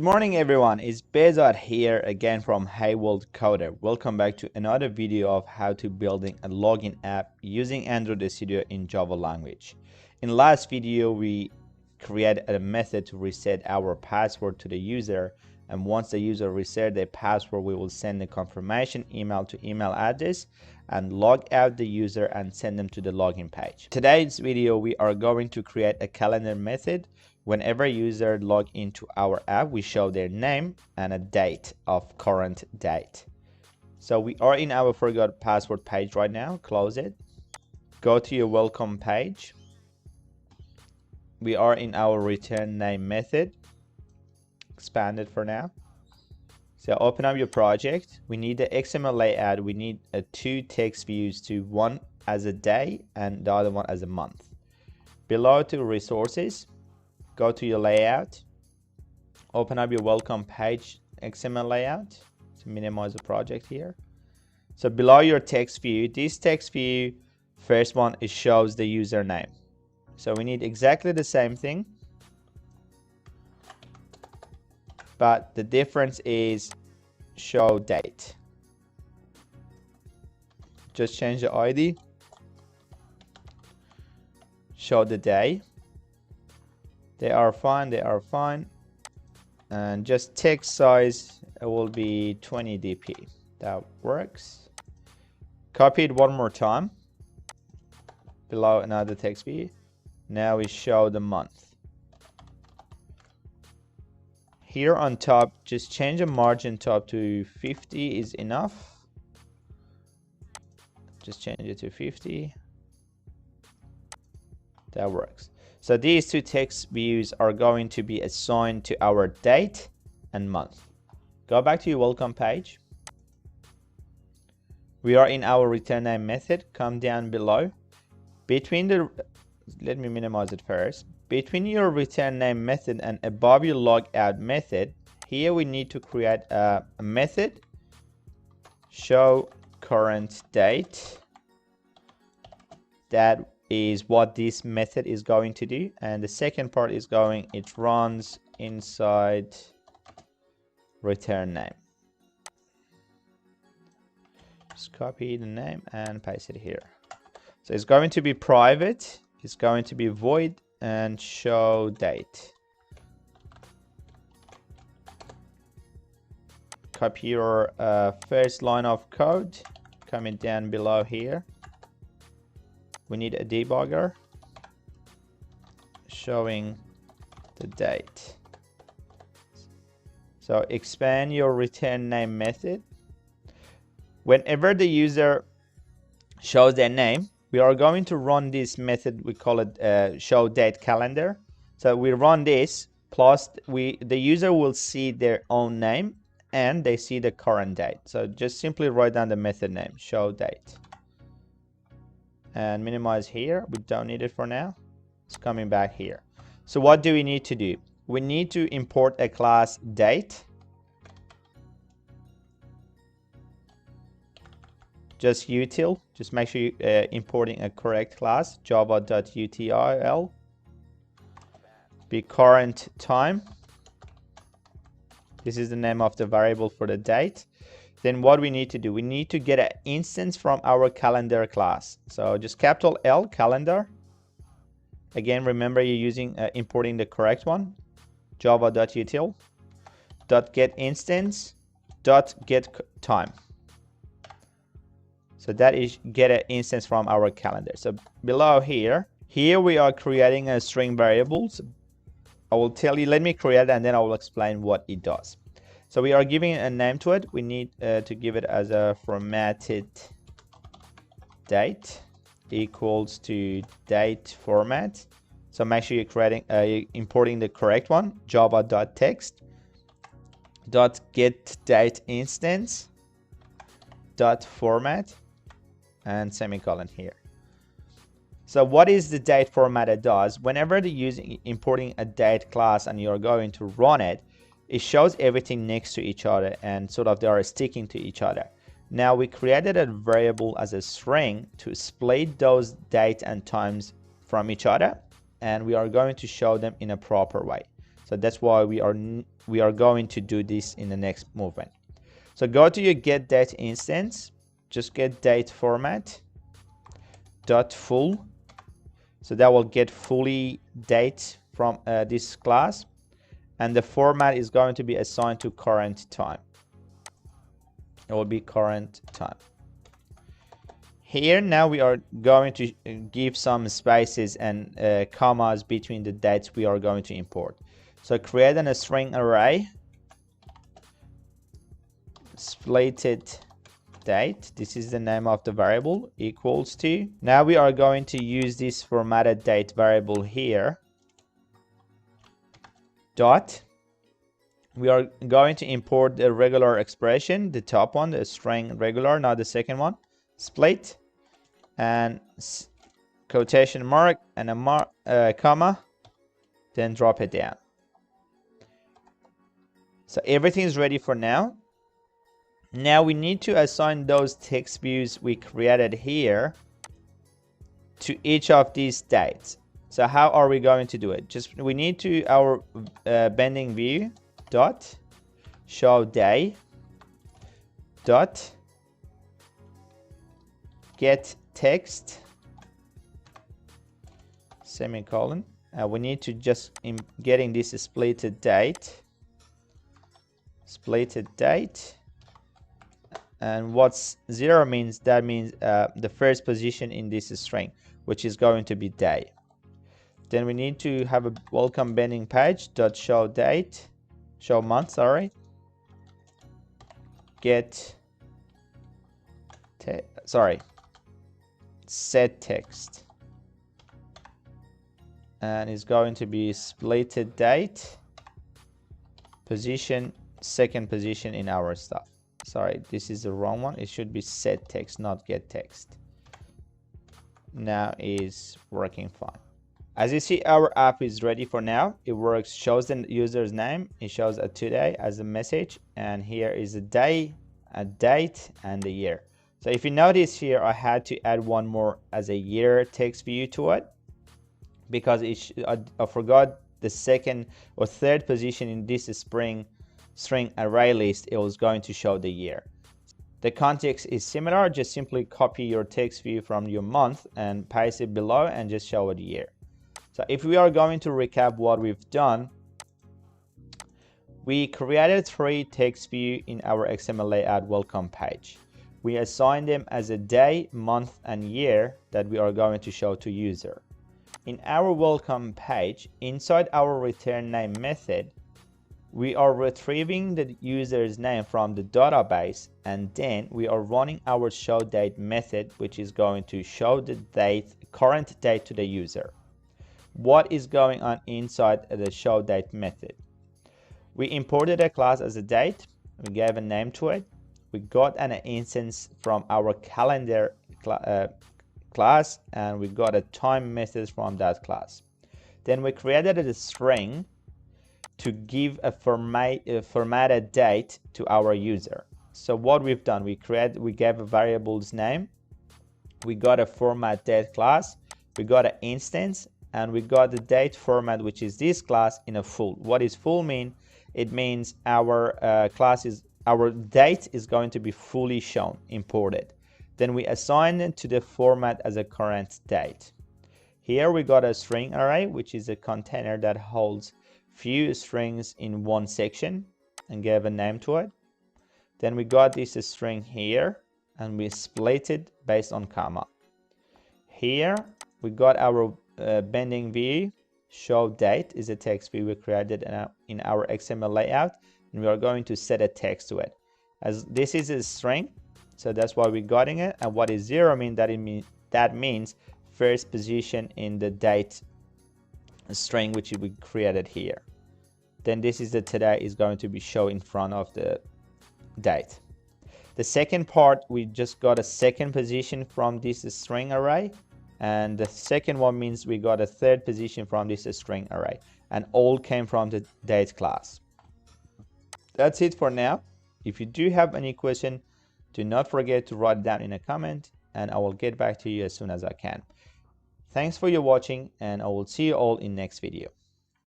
Good morning everyone, it's Behzad here again from Hey World Coder. Welcome back to another video of how to building a login app using Android Studio in Java language. In last video we created a method to reset our password to the user, and once the user reset their password we will send a confirmation email to email address and log out the user and send them to the login page. Today's video we are going to create a calendar method. Whenever user log into our app, we show their name and a date of current date. So we are in our forgot password page right now. Close it. Go to your welcome page. We are in our return name method. Expand it for now. So open up your project. We need the XML layout. We need two text views, to one as a day and the other one as a month. Below to resources. Go to your layout, open up your welcome page XML layout to minimize the project here. So below your text view, this text view, first one, it shows the username. So we need exactly the same thing, but the difference is show date. Just change the ID, show the day. They are fine, and just text size, it will be 20 dp. That works. Copy it one more time below another text view. Now we show the month. Here on top, just change the margin top to 50 is enough. Just change it to 50. That works. So these two text views are going to be assigned to our date and month. Go back to your welcome page. We are in our return name method. Come down below. Let me minimize it first. Between your return name method and above your logout method, here we need to create a method show current date. That is what this method is going to do, and the second part is it runs inside return name. Just copy the name and paste it here. So it's going to be private, it's going to be void, and show date. Copy your first line of code, coming down below here. We need a debugger showing the date. So expand your return name method. Whenever the user shows their name, we are going to run this method. We call it show date calendar. So we run this, plus the user will see their own name and they see the current date. So just simply write down the method name, show date. And minimize here. We don't need it for now. It's coming back here. So what do we need to do? We need to import a class date. Just util. Just make sure you're importing a correct class. Java.util. Be current time. This is the name of the variable for the date. Then what we need to do, we need to get an instance from our calendar class. So just capital L, calendar. Again, remember you're using importing the correct one. Java.util. .get instance. .get time. So that is get an instance from our calendar. So below here we are creating a string variables. I will tell you, let me create it and then I will explain what it does. So we are giving a name to it. We need to give it as a formatted date equals to date format. So make sure you're importing the correct one. Java.text .get date instance .format and semicolon here. So what is the date format it does? Whenever you're importing a date class and you're going to run it, it shows everything next to each other and sort of they are sticking to each other. Now we created a variable as a string to split those dates and times from each other, and we are going to show them in a proper way. So that's why we are we are going to do this in the next movement. So go to your get date instance, just get date format dot full. So that will get fully date from this class, and the format is going to be assigned to current time. It will be current time. Here now we are going to give some spaces and commas between the dates we are going to import. So create a string array, splitted date, this is the name of the variable, equals to. Now we are going to use this formatted date variable here. Dot. We are going to import the regular expression, the top one, the string regular, not the second one. Split and quotation mark and a comma, then drop it down. So everything is ready for now. Now we need to assign those text views we created here to each of these dates. So how are we going to do it? Just we need to our bending view dot show day dot get text semicolon. We need to just getting this splitted date. And what's 0 means, that means the first position in this string, which is going to be day. Then we need to have a welcome bending page dot show date, show month, sorry, get set text, and it's going to be splitted date position, second position in our stuff. Sorry, this is the wrong one. It should be set text, not get text. Now is working fine. As you see, our app is ready for now. It works, shows the user's name. It shows a today as a message, and here is a day, a date, and the year. So if you notice here, I had to add one more as a year text view to it, because I forgot the second or third position in this string array list. It was going to show the year. The context is similar, just simply copy your text view from your month and paste it below and just show it year. So if we are going to recap what we've done, we created 3 text view in our XML layout welcome page. We assigned them as a day, month, and year that we are going to show to user. In our welcome page, inside our return name method, we are retrieving the user's name from the database, and then we are running our show date method, which is going to show the date, current date to the user. What is going on inside the show date method? We imported a class as a date, we gave a name to it, we got an instance from our calendar class, and we got a time method from that class. Then we created a string to give a formatted date to our user. So what we've done, we gave a variable's name, we got a format date class, we got an instance, and we got the date format, which is this class, in a full. What is full mean? It means our our date is going to be fully shown, imported. Then we assign it to the format as a current date. Here we got a string array, which is a container that holds few strings in one section, and gave a name to it. Then we got this string here, and we split it based on comma. Here we got our bending view show date is a text view we created in our XML layout, and we are going to set a text to it. As this is a string, so that's why we're getting it. And what is 0 mean? That means first position in the date string which we created here. Then this is the today is going to be shown in front of the date. The second part, we just got a second position from this string array, and the second one means we got a third position from this string array, and all came from the date class. That's it for now. If you do have any question, do not forget to write it down in a comment, and I will get back to you as soon as I can. Thanks for your watching, and I will see you all in next video.